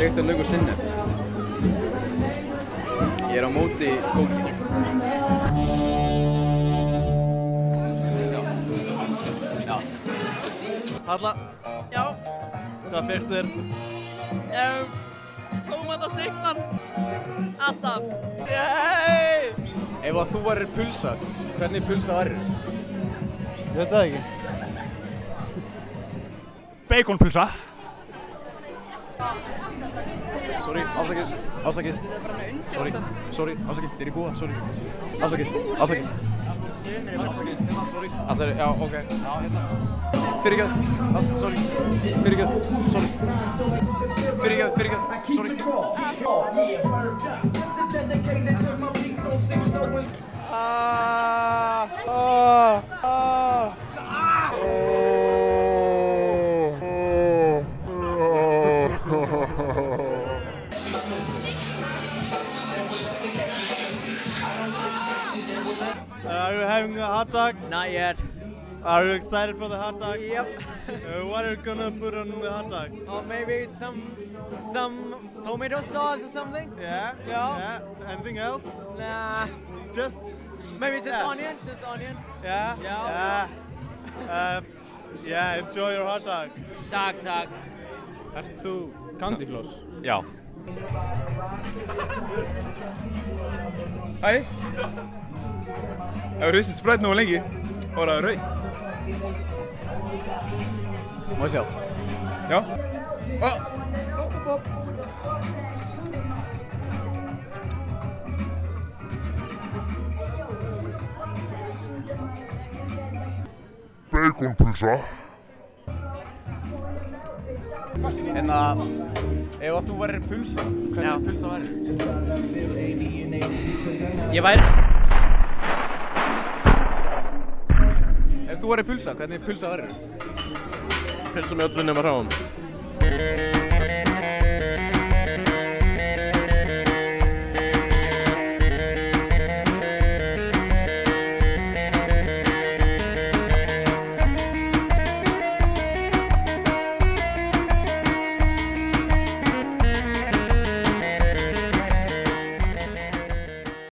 Steiktur lauk og sinnep. Ég á móti kóki. Já. Halla. Já. Hvað fékkst þér? Tómatasteiktan. Alltaf. Yey! Ef að þú varir pulsa, hvernig pulsa varir? Ég veit það ekki. Baconpulsa. Sorry, afsakið. Sorry, afsakið, þið í búa, sorry. Afsakið. Sorry. Allir, já, ok. Já, hérna. Fyrirgefðu, sorry. Fyrirgefðu, sorry. Are you having a hot dog? Not yet. Are you excited for the hot dog? Yep. What are you gonna put on the hot dog? Or maybe some tomato sauce or something. Yeah? Yeah. Anything else? Nah. Just? Maybe just Yeah. onion. Just onion. Yeah? Yeah. Yeah, enjoy your hot dog. Takk. Ert þú Candyfloss? Já. Hæ? Ef þú hristið Sprite nógu lengi, þá er það rautt. Má ég sjá? Já. Baconpulsa. En að, ef að þú varir pulsa, hvernig pulsa varir? Ég væri. Ef þú varir pulsa, hvernig pulsa varir? Pulsa með öllu nema hráum.